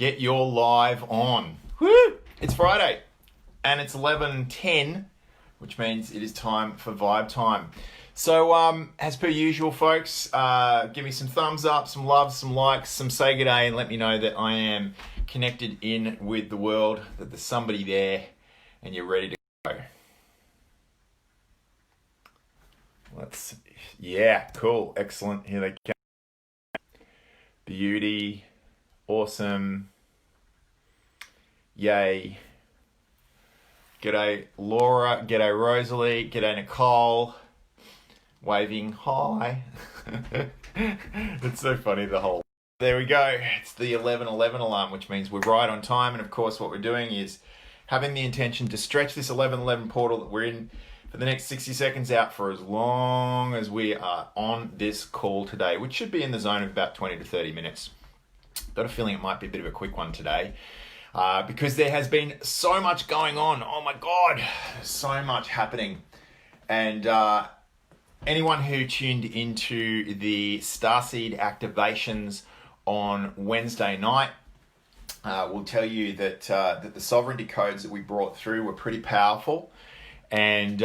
get your live on. Woo! It's Friday and it's 11:10, which means it is time for Vibe Time. So as per usual, folks, give me some thumbs up, some love, some likes, some say good day, and let me know that I am connected in with the world, that there's somebody there and you're ready to go. Yeah, cool, excellent. Here they come. Beauty, awesome, yay. G'day Laura, g'day Rosalie, g'day Nicole, waving hi. It's so funny, there we go. It's the 11:11 alarm, which means we're right on time. And of course what we're doing is having the intention to stretch this 11:11 portal that we're in for the next 60 seconds out for as long as we are on this call today, which should be in the zone of about 20 to 30 minutes. Got a feeling it might be a bit of a quick one today because there has been so much going on. Oh my God, so much happening. And anyone who tuned into the Starseed activations on Wednesday night will tell you that the sovereignty codes that we brought through were pretty powerful. And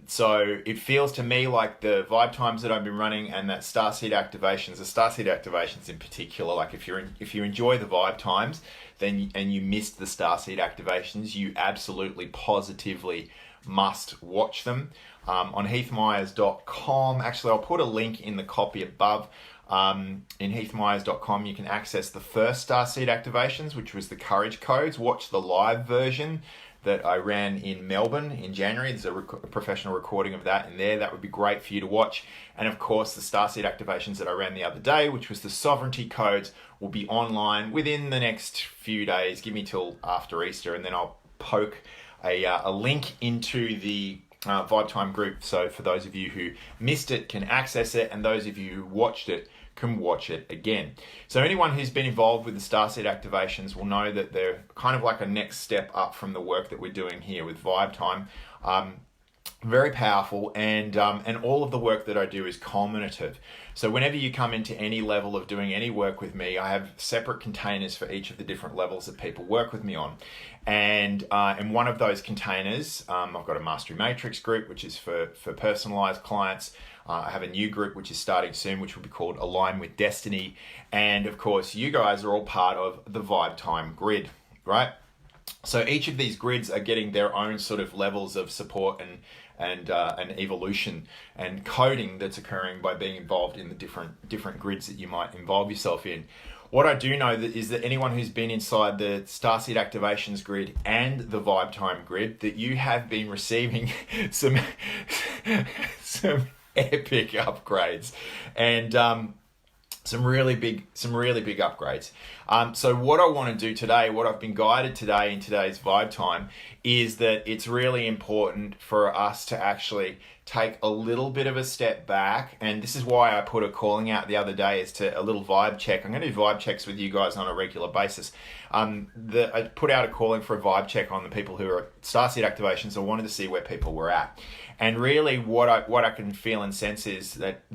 so it feels to me like the vibe times that I've been running and that Starseed activations, the Starseed activations in particular, like if you enjoy the vibe times and you missed the Starseed activations, you absolutely positively must watch them on heathmyers.com. Actually, I'll put a link in the copy above. In heathmyers.com, you can access the first Starseed activations, which was the courage codes. Watch the live version that I ran in Melbourne in January. There's a professional recording of that in there. That would be great for you to watch. And of course, the Starseed activations that I ran the other day, which was the sovereignty codes, will be online within the next few days. Give me till after Easter, and then I'll poke a link into the Vibe Time group. So for those of you who missed it can access it, and those of you who watched it can watch it again. So anyone who's been involved with the Starseed activations will know that they're kind of like a next step up from the work that we're doing here with Vibe Time. Very powerful, and all of the work that I do is culminative. So whenever you come into any level of doing any work with me, I have separate containers for each of the different levels that people work with me on. And in one of those containers, I've got a Mastery Matrix group, which is for personalized clients. I have a new group which is starting soon, which will be called Align with Destiny. And of course, you guys are all part of the Vibe Time grid, right? So each of these grids are getting their own sort of levels of support and evolution and coding that's occurring by being involved in the different grids that you might involve yourself in. What I do know is that anyone who's been inside the Starseed activations grid and the Vibe Time grid, that you have been receiving some epic upgrades and some really big upgrades. So what I want to do today, what I've been guided today in today's Vibe Time, is that it's really important for us to actually take a little bit of a step back. And this is why I put a calling out the other day as to a little vibe check. I'm going to do vibe checks with you guys on a regular basis. I put out a calling for a vibe check on the people who are Starseed activations. I wanted to see where people were at. And really what I can feel and sense is that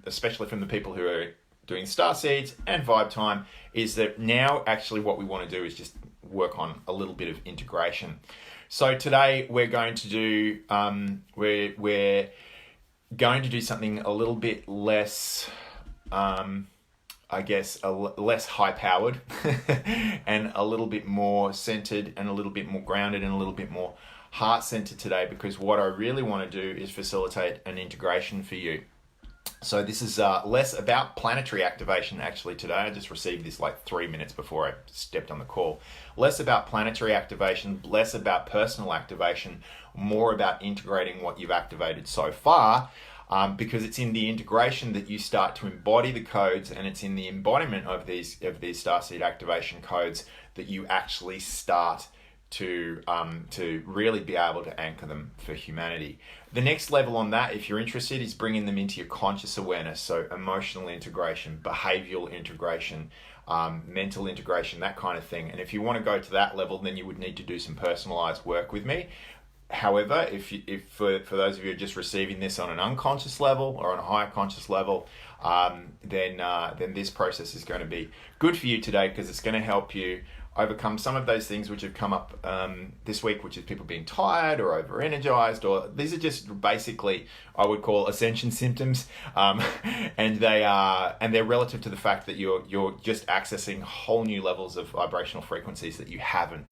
especially from the people who are doing Starseeds and Vibe Time, is that now actually what we want to do is just work on a little bit of integration. So today we're going to do we're going to do something a little bit less less high powered and a little bit more centered and a little bit more grounded and a little bit more heart centered today, because what I really want to do is facilitate an integration for you. So this is less about planetary activation actually today. I just received this like 3 minutes before I stepped on the call. Less about planetary activation, less about personal activation, more about integrating what you've activated so far, because it's in the integration that you start to embody the codes, and it's in the embodiment of these Starseed activation codes that you actually start to really be able to anchor them for humanity. The next level on that, if you're interested, is bringing them into your conscious awareness. So emotional integration, behavioral integration, mental integration, that kind of thing. And if you want to go to that level, then you would need to do some personalized work with me. However, if for those of you who are just receiving this on an unconscious level or on a higher conscious level, then this process is going to be good for you today, because it's going to help you overcome some of those things which have come up this week, which is people being tired or over energized, or these are just basically, I would call, ascension symptoms, and they're relative to the fact that you're just accessing whole new levels of vibrational frequencies that you haven't.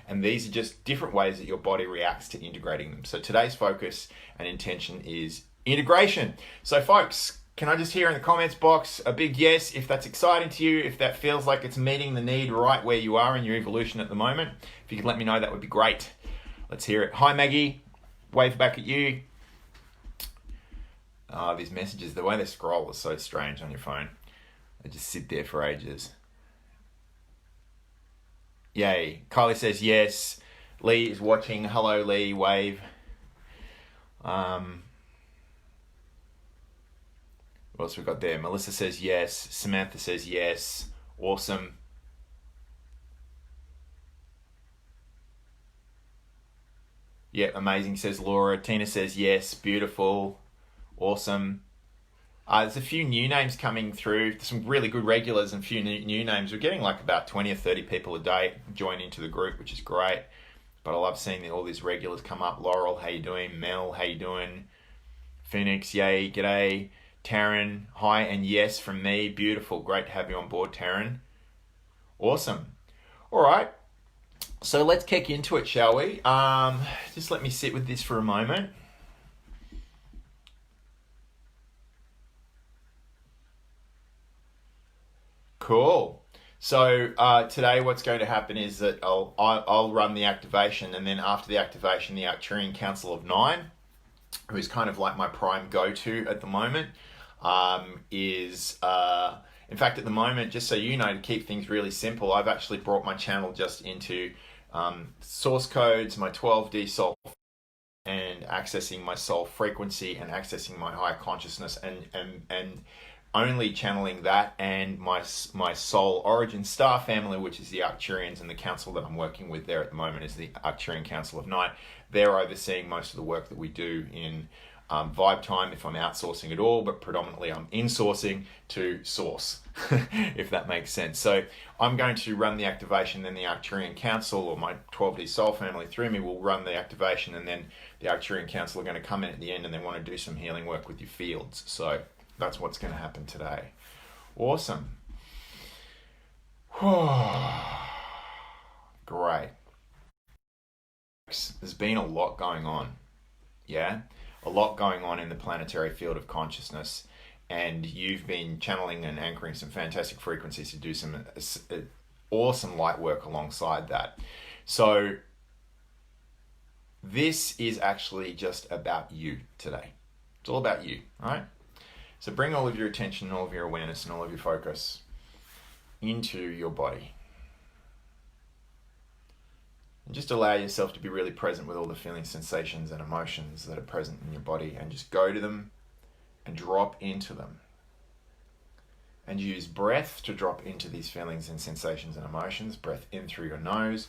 And these are just different ways that your body reacts to integrating them. So today's focus and intention is integration. So folks, can I just hear in the comments box a big yes if that's exciting to you, if that feels like it's meeting the need right where you are in your evolution at the moment? If you could let me know, that would be great. Let's hear it. Hi Maggie, wave back at you. These messages, the way they scroll is so strange on your phone. They just sit there for ages. Yay. Kylie says yes. Lee is watching. Hello, Lee. Wave. What else we got there? Melissa says yes. Samantha says yes. Awesome. Yeah, amazing, says Laura. Tina says yes. Beautiful. Awesome. There's a few new names coming through, some really good regulars and a few new names. We're getting like about 20 or 30 people a day join into the group, which is great. But I love seeing all these regulars come up. Laurel, how you doing? Mel, how you doing? Phoenix, yay, g'day. Taryn, hi and yes from me. Beautiful, great to have you on board, Taryn. Awesome. All right, so let's kick into it, shall we? Just let me sit with this for a moment. Cool. So today what's going to happen is that I'll run the activation, and then after the activation, the Arcturian Council of Nine, who is kind of like my prime go-to at the moment, in fact, at the moment, just so you know, to keep things really simple, I've actually brought my channel just into source codes, my 12D soul, and accessing my soul frequency and accessing my higher consciousness, and only channeling that, and my soul origin star family, which is the Arcturians, and the council that I'm working with there at the moment is the Arcturian Council of Night. They're overseeing most of the work that we do in Vibe Time, if I'm outsourcing at all, but predominantly I'm insourcing to source, if that makes sense. So I'm going to run the activation, then the Arcturian Council, or my 12D soul family through me, will run the activation, and then the Arcturian Council are going to come in at the end, and they want to do some healing work with your fields. So that's what's going to happen today. Awesome. Great. There's been a lot going on. Yeah? A lot going on in the planetary field of consciousness. And you've been channeling and anchoring some fantastic frequencies to do some awesome light work alongside that. So this is actually just about you today. It's all about you, right? So bring all of your attention, all of your awareness, and all of your focus into your body. And just allow yourself to be really present with all the feelings, sensations, and emotions that are present in your body, and just go to them and drop into them. And use breath to drop into these feelings and sensations and emotions. Breath in through your nose,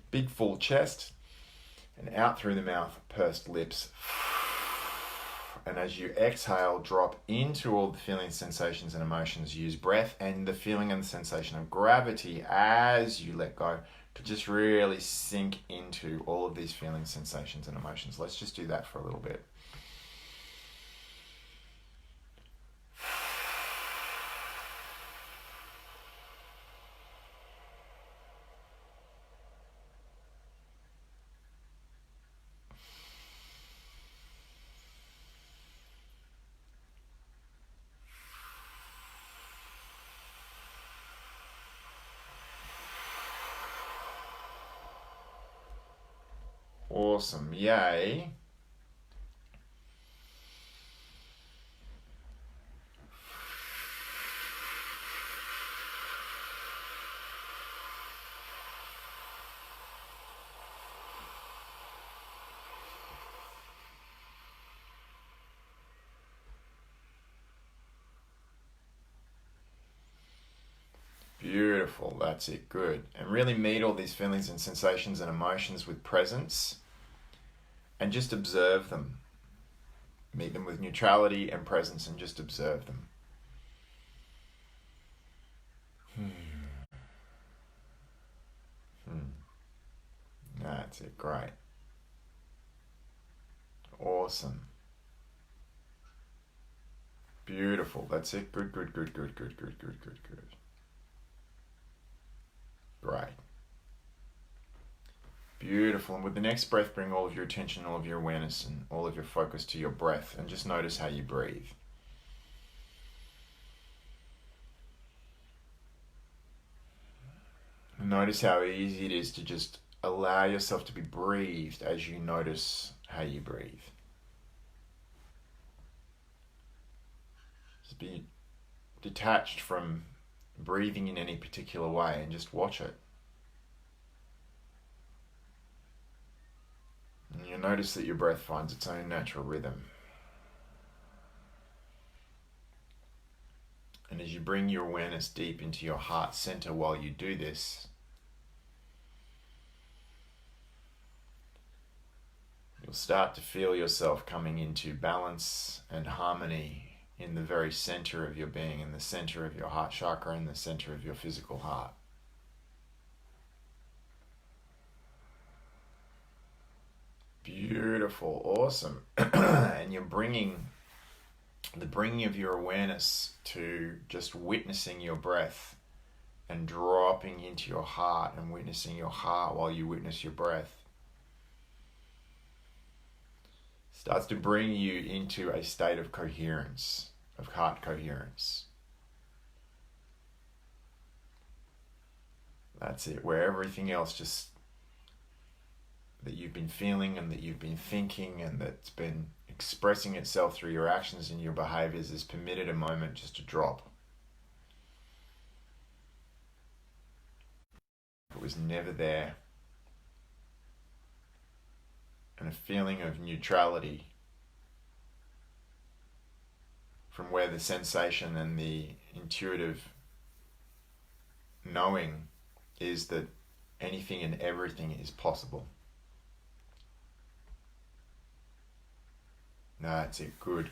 big full chest, and out through the mouth, pursed lips. And as you exhale, drop into all the feelings, sensations, and emotions. Use breath and the feeling and the sensation of gravity as you let go to just really sink into all of these feelings, sensations, and emotions. Let's just do that for a little bit. Awesome, yay. Beautiful. That's it. Good. And really meet all these feelings and sensations and emotions with presence and just observe them. Meet them with neutrality and presence and just observe them. That's it. Great. Awesome. Beautiful. That's it. Good. Great. Beautiful. And with the next breath, bring all of your attention, all of your awareness, and all of your focus to your breath, and just notice how you breathe. And notice how easy it is to just allow yourself to be breathed as you notice how you breathe. Just be detached from breathing in any particular way and just watch it. And you'll notice that your breath finds its own natural rhythm. And as you bring your awareness deep into your heart center while you do this, you'll start to feel yourself coming into balance and harmony in the very center of your being, in the center of your heart chakra, in the center of your physical heart. Beautiful, awesome. And you're bringing of your awareness to just witnessing your breath and dropping into your heart and witnessing your heart while you witness your breath. Starts to bring you into a state of coherence, of heart coherence. That's it, where everything else just that you've been feeling and that you've been thinking and that's been expressing itself through your actions and your behaviors is permitted a moment just to drop. It was never there. And a feeling of neutrality from where the sensation and the intuitive knowing is that anything and everything is possible. That's it. Good.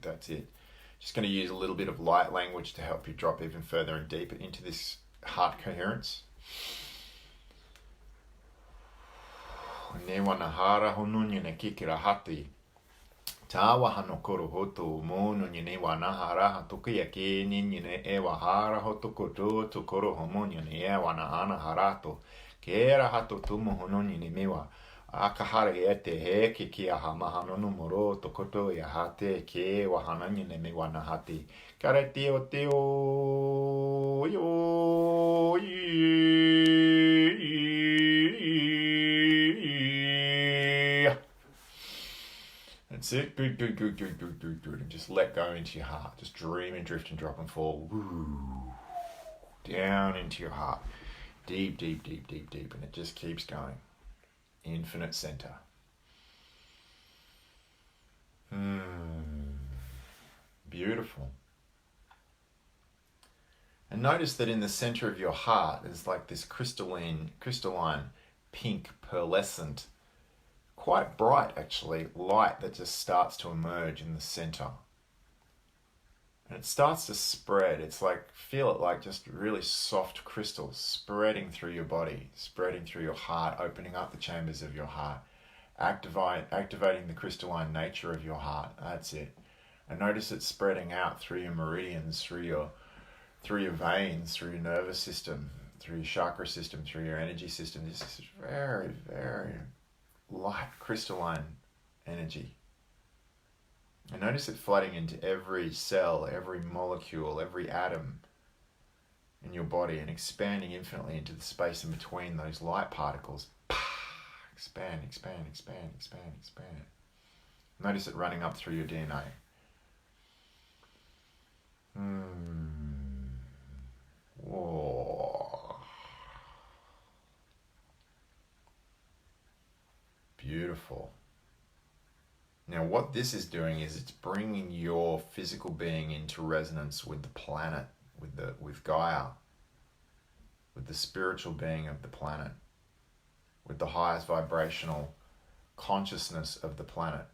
That's it. Just going to use a little bit of light language to help you drop even further and deeper into this heart coherence. Newa nahara honunye ne kikira hati. Tawa hanokoro hoto mono nyene wa nahara hatokia ke nyene e wahara hotokoto tokoro homonyo ne e wa nahana harato. Kera hato tumo hononye ne mewa. Akahara e te he ke kia hamahano no moro tokoto ya hate ke wahananye ne mewa nahati. Kare teo yo That's it. Good. And just let go into your heart. Just dream and drift and drop and fall. Woo. Down into your heart. Deep. And it just keeps going. Infinite center. Beautiful. And notice that in the center of your heart is like this crystalline, pink, pearlescent, quite bright actually, light that just starts to emerge in the center. And it starts to spread. It's like, feel it like just really soft crystals spreading through your body, spreading through your heart, opening up the chambers of your heart, activating the crystalline nature of your heart. That's it. And notice it spreading out through your meridians, through your veins, through your nervous system, through your chakra system, through your energy system. This is very, very light, crystalline energy. And notice it flooding into every cell, every molecule, every atom in your body and expanding infinitely into the space in between those light particles. Expand. Notice it running up through your DNA. Whoa. Beautiful. Now what this is doing is it's bringing your physical being into resonance with the planet, with Gaia, with the spiritual being of the planet, with the highest vibrational consciousness of the planet.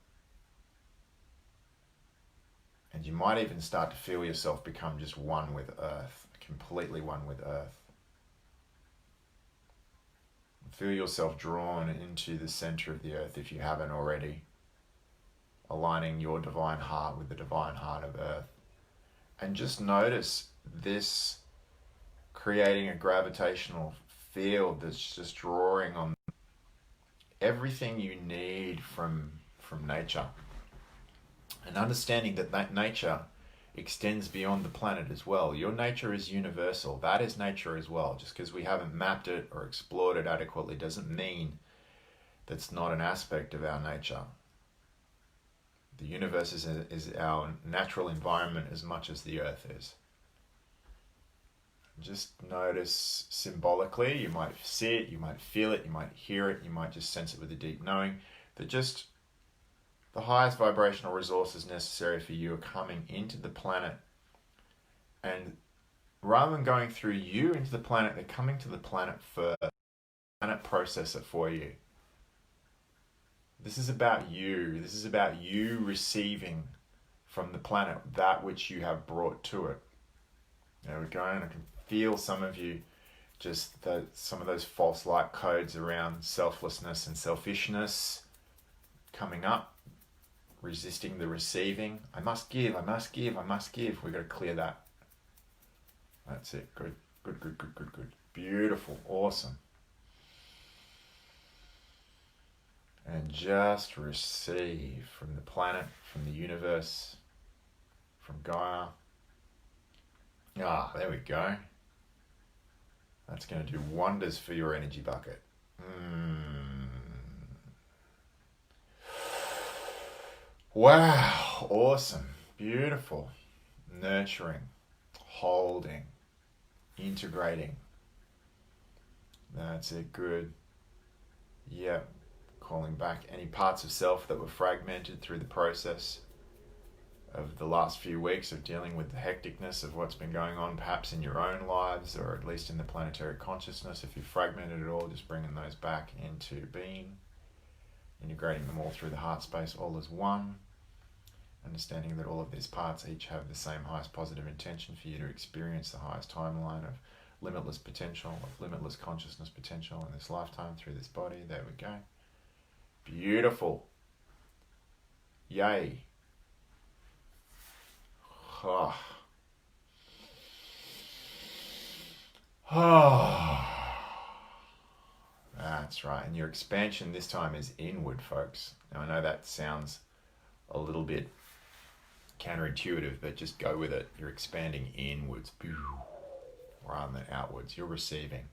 And you might even start to feel yourself become just one with Earth, completely one with Earth. Feel yourself drawn into the center of the Earth if you haven't already, aligning your divine heart with the divine heart of Earth. And just notice this creating a gravitational field that's just drawing on everything you need from nature. And understanding that nature extends beyond the planet as well. Your nature is universal. That is nature as well. Just because we haven't mapped it or explored it adequately doesn't mean that's not an aspect of our nature. The universe is our natural environment as much as the Earth is. Just notice symbolically, you might see it, you might feel it, you might hear it, you might just sense it with a deep knowing, that just the highest vibrational resources necessary for you are coming into the planet. And rather than going through you into the planet, they're coming to the planet first. The planet process it for you. This is about you. This is about you receiving from the planet that which you have brought to it. There we go. And I can feel some of you, just some of those false light codes around selflessness and selfishness coming up. Resisting the receiving. I must give, I must give, I must give. We've got to clear that. That's it. Good, good, good, good, good, good. Beautiful. Awesome. And just receive from the planet, from the universe, from Gaia. Ah, there we go. That's going to do wonders for your energy bucket. Wow, awesome, beautiful, nurturing, holding, integrating. That's it, good. Yep, calling back any parts of self that were fragmented through the process of the last few weeks of dealing with the hecticness of what's been going on perhaps in your own lives, or at least in the planetary consciousness. If you've fragmented it all, just bringing those back into being. Integrating them all through the heart space, all as one. Understanding that all of these parts each have the same highest positive intention for you to experience the highest timeline of limitless potential, of limitless consciousness potential in this lifetime through this body. There we go. Beautiful. Yay. Oh. Oh. That's right. And your expansion this time is inward, folks. Now, I know that sounds a little bit counterintuitive, but just go with it. You're expanding inwards rather than outwards. You're receiving.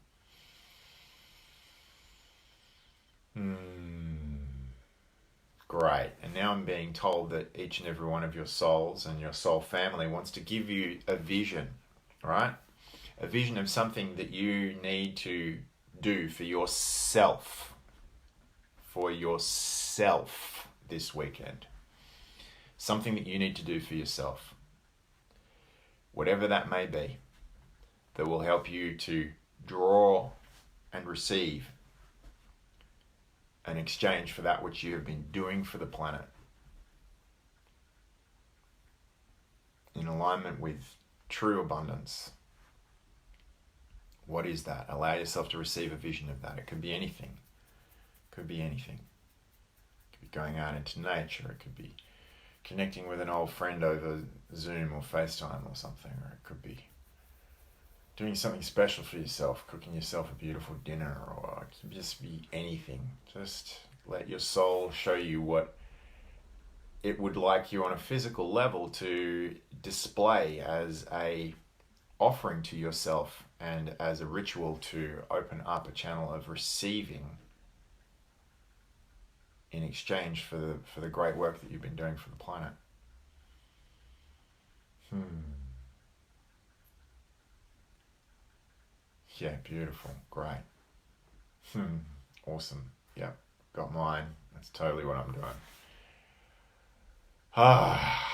Great. And now I'm being told that each and every one of your souls and your soul family wants to give you a vision, right? A vision of something that you need to do for yourself this weekend. Something that you need to do for yourself, whatever that may be, that will help you to draw and receive an exchange for that which you have been doing for the planet, in alignment with true abundance. What is that? Allow yourself to receive a vision of that. It could be anything. Could be anything. It could be going out into nature. It could be connecting with an old friend over Zoom or FaceTime or something. Or it could be doing something special for yourself, cooking yourself a beautiful dinner, or it could just be anything. Just let your soul show you what it would like you on a physical level to display as a offering to yourself and as a ritual to open up a channel of receiving in exchange for the great work that you've been doing for the planet. Yeah, beautiful, great. Awesome. Yep, got mine. That's totally what I'm doing. Ah.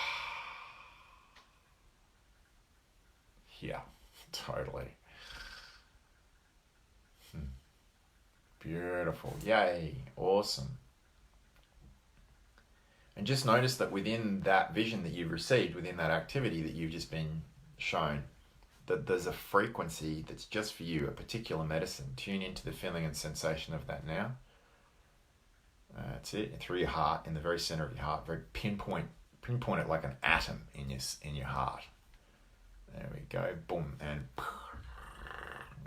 Yeah, totally. Beautiful. Yay. Awesome. And just notice that within that vision that you've received, within that activity that you've just been shown, that there's a frequency that's just for you, a particular medicine. Tune into the feeling and sensation of that now. That's it. Through your heart, in the very center of your heart, very pinpoint it like an atom in your heart. There we go. Boom. And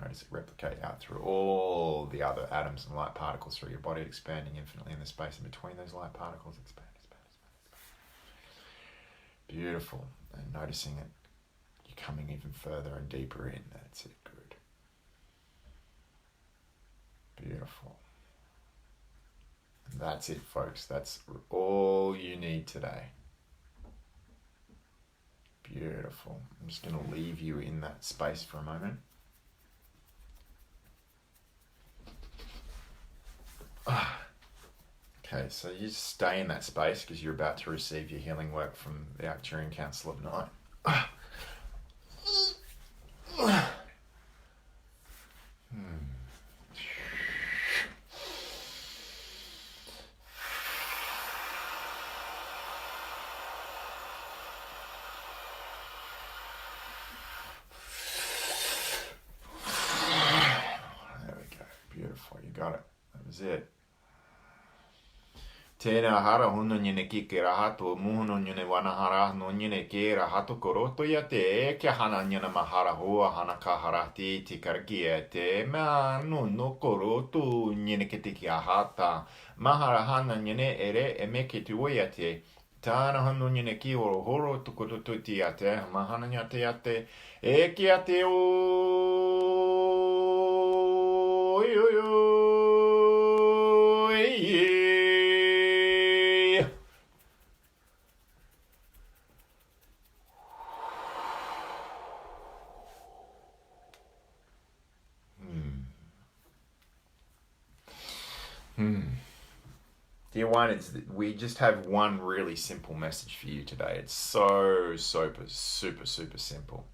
notice it replicate out through all the other atoms and light particles through your body, expanding infinitely in the space in between those light particles. Expand. Beautiful. And noticing it, you're coming even further and deeper in. That's it. Good. Beautiful. And that's it, folks. That's all you need today. Beautiful. I'm just going to leave you in that space for a moment. Okay, so you just stay in that space because you're about to receive your healing work from the Arcturian Council of Night. There we go. Beautiful. You got it. That was it. Tēnā hara hono nyene ki ke rahato muhono nyene wanahara no nyene ke rahato koroto ya te kia hana nyene mahara hoa hana ka harati te karaki e te mea no koroto nyene ke te kia hata mahara hana nyene ere e me ke tu ya te tāna hono nyene ki oro horo tukototo ti ya te mahana nya te ya te e kia te o Dear one, we just have one really simple message for you today. It's so super simple.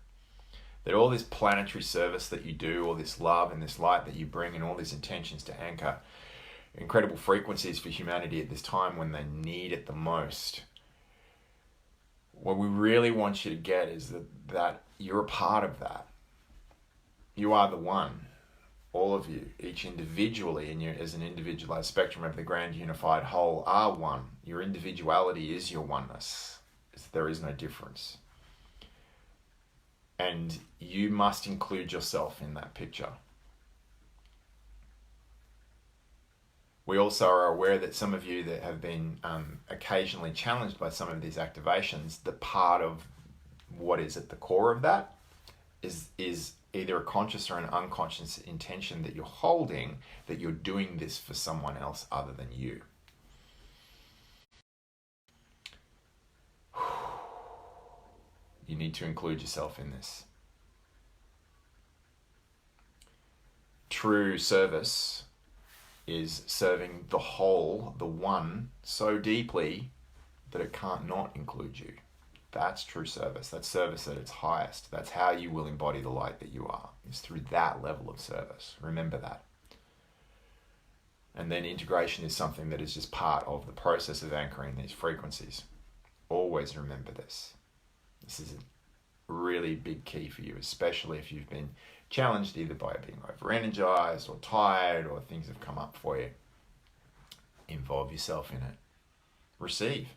That all this planetary service that you do, all this love and this light that you bring, and all these intentions to anchor incredible frequencies for humanity at this time when they need it the most. What we really want you to get is that you're a part of that. You are the one. All of you, each individually, and you as an individualized spectrum of the grand unified whole are one. Your individuality is your oneness. There is no difference. And you must include yourself in that picture. We also are aware that some of you that have been occasionally challenged by some of these activations, the part of what is at the core of that is either a conscious or an unconscious intention that you're holding, that you're doing this for someone else other than you. You need to include yourself in this. True service is serving the whole, the one, so deeply that it can't not include you. That's true service. That's service at its highest. That's how you will embody the light that you are. It's through that level of service. Remember that. And then integration is something that is just part of the process of anchoring these frequencies. Always remember this. This is a really big key for you, especially if you've been challenged either by being over-energized or tired or things have come up for you. Involve yourself in it. Receive.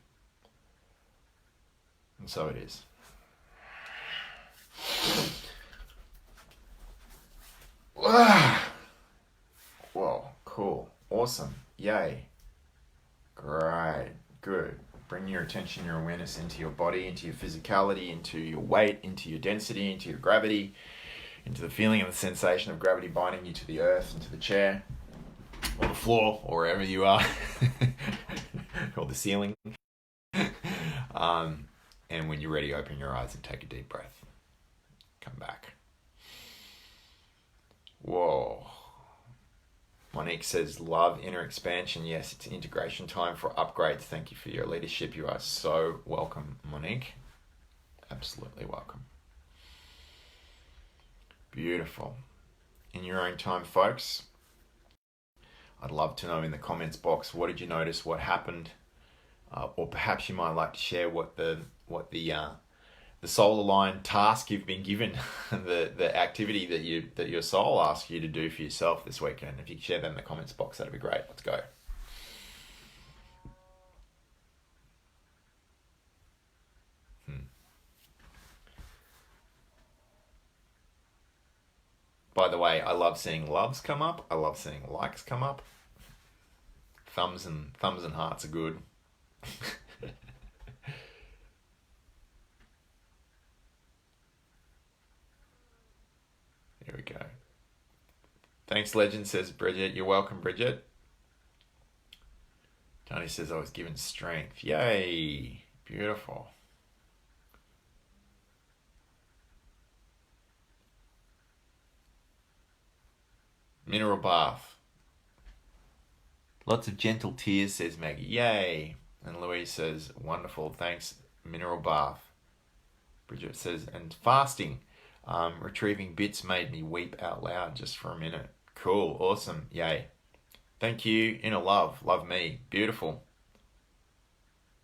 And so it is. Whoa, cool, awesome, yay, great, good. Bring your attention, your awareness into your body, into your physicality, into your weight, into your density, into your gravity, into the feeling and the sensation of gravity binding you to the earth, into the chair, or the floor, or wherever you are, or the ceiling. And when you're ready, open your eyes and take a deep breath. Come back. Whoa. One Monique says, love inner expansion. Yes, it's integration time for upgrades. Thank you for your leadership. You are so welcome, Monique. Absolutely welcome. Beautiful. In your own time, folks, I'd love to know in the comments box, what did you notice, what happened, or perhaps you might like to share what the soul aligned task you've been given, the activity that your soul asks you to do for yourself this weekend. If you could share that in the comments box, that'd be great. Let's go. By the way, I love seeing loves come up. I love seeing likes come up. Thumbs and hearts are good. Here we go. Thanks, Legend, says Bridget. You're welcome, Bridget. Tony says, I was given strength. Yay. Beautiful. Mineral bath. Lots of gentle tears, says Maggie. Yay. And Louise says, wonderful. Thanks, mineral bath. Bridget says, and fasting. Retrieving bits made me weep out loud just for a minute. Cool. Awesome. Yay. Thank you. Inner love. Love me. Beautiful.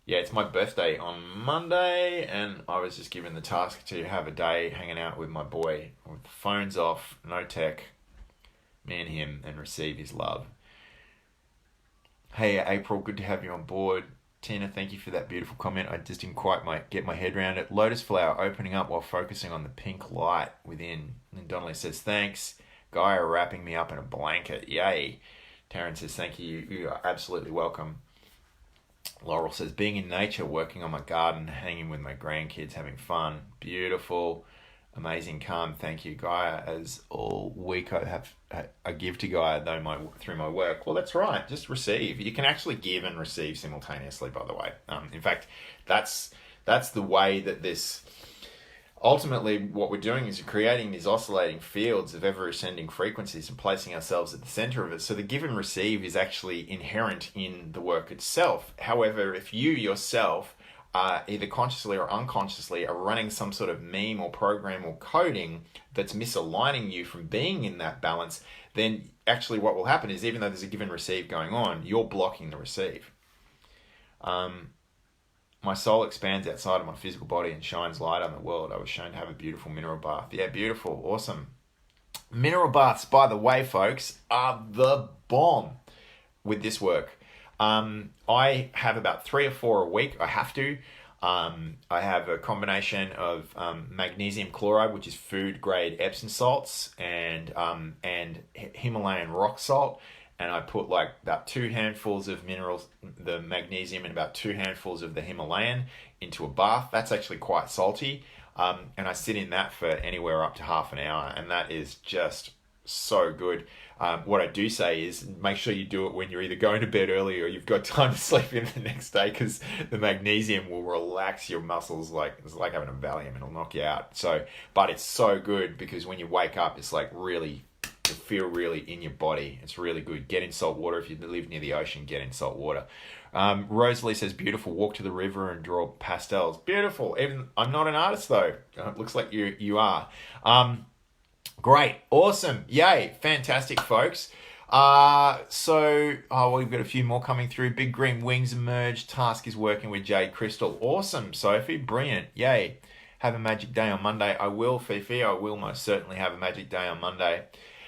Yeah, it's my birthday on Monday, and I was just given the task to have a day hanging out with my boy with the phones off, no tech, me and him, and receive his love. Hey, April, good to have you on board. Tina, thank you for that beautiful comment. I just didn't quite get my head around it. Lotus flower opening up while focusing on the pink light within. And Donnelly says, thanks. Gaia wrapping me up in a blanket. Yay. Taryn says, thank you. You are absolutely welcome. Laurel says, being in nature, working on my garden, hanging with my grandkids, having fun. Beautiful. Amazing, calm. Thank you, Gaia. As all week I give to Gaia through my work. Well, that's right. Just receive. You can actually give and receive simultaneously. By the way, in fact, that's the way that this. Ultimately, what we're doing is creating these oscillating fields of ever-ascending frequencies and placing ourselves at the center of it. So the give and receive is actually inherent in the work itself. However, if you yourself either consciously or unconsciously are running some sort of meme or program or coding that's misaligning you from being in that balance, then actually what will happen is, even though there's a give and receive going on, you're blocking the receive. My soul expands outside of my physical body and shines light on the world. I was shown to have a beautiful mineral bath. Yeah, beautiful. Awesome. Mineral baths, by the way, folks, are the bomb with this work. I have about 3 or 4 a week. I have to. I have a combination of magnesium chloride, which is food grade Epsom salts, and Himalayan rock salt. And I put like about 2 handfuls of minerals, the magnesium, and about 2 handfuls of the Himalayan into a bath. That's actually quite salty. And I sit in that for anywhere up to half an hour. And that is just so good. What I do say is make sure you do it when you're either going to bed early or you've got time to sleep in the next day, because the magnesium will relax your muscles it's like having a Valium. It'll knock you out. But it's so good because when you wake up, it's like really, you feel really in your body. It's really good. Get in salt water. If you live near the ocean, get in salt water. Rosalie says, beautiful. Walk to the river and draw pastels. Beautiful. Even I'm not an artist though. It looks like you are. Great. Awesome. Yay. Fantastic, folks. We've got a few more coming through. Big green wings emerge. Task is working with Jade Crystal. Awesome, Sophie. Brilliant. Yay. Have a magic day on Monday. I will, Fifi. I will most certainly have a magic day on Monday.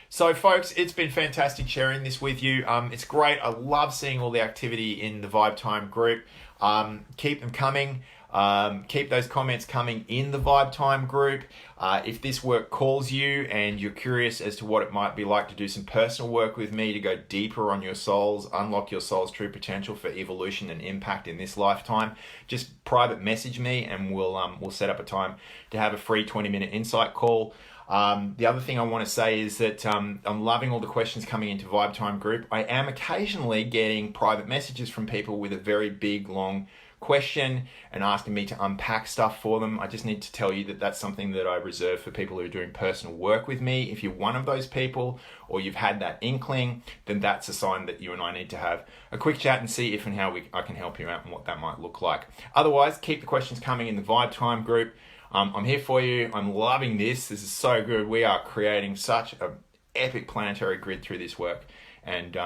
So, folks, it's been fantastic sharing this with you. It's great. I love seeing all the activity in the Vibe Time group. Keep them coming. Keep those comments coming in the Vibe Time group. If this work calls you and you're curious as to what it might be like to do some personal work with me to go deeper on your souls, unlock your soul's true potential for evolution and impact in this lifetime, just private message me and we'll set up a time to have a free 20-minute insight call. The other thing I want to say is that I'm loving all the questions coming into Vibe Time group. I am occasionally getting private messages from people with a very big, long question and asking me to unpack stuff for them. I just need to tell you that that's something that I reserve for people who are doing personal work with me. If you're one of those people, or you've had that inkling, then that's a sign that you and I need to have a quick chat and see if and how I can help you out and what that might look like. Otherwise, keep the questions coming in the Vibe Time group. I'm here for you. I'm loving this. This is so good. We are creating such an epic planetary grid through this work, and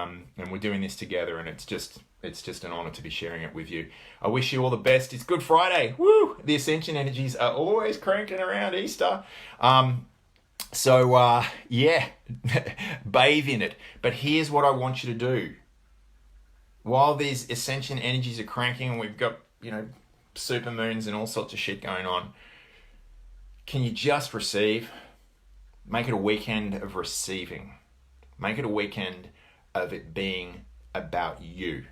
we're doing this together, and it's just an honor to be sharing it with you. I wish you all the best. It's Good Friday. Woo! The Ascension energies are always cranking around Easter. So bathe in it. But here's what I want you to do. While these Ascension energies are cranking and we've got, super moons and all sorts of shit going on, can you just receive? Make it a weekend of receiving. Make it a weekend of it being about you.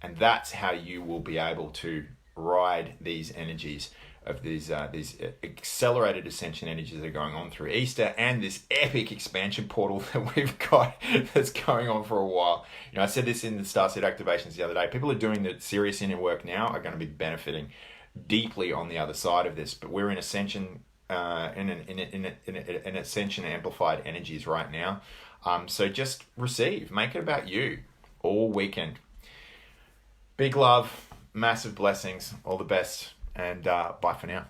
And that's how you will be able to ride these energies of these accelerated ascension energies that are going on through Easter, and this epic expansion portal that we've got that's going on for a while. I said this in the Starseed activations the other day. People who are doing the serious inner work now are going to be benefiting deeply on the other side of this. But we're in ascension, in ascension amplified energies right now. So just receive. Make it about you all weekend. Big love, massive blessings, all the best, and bye for now.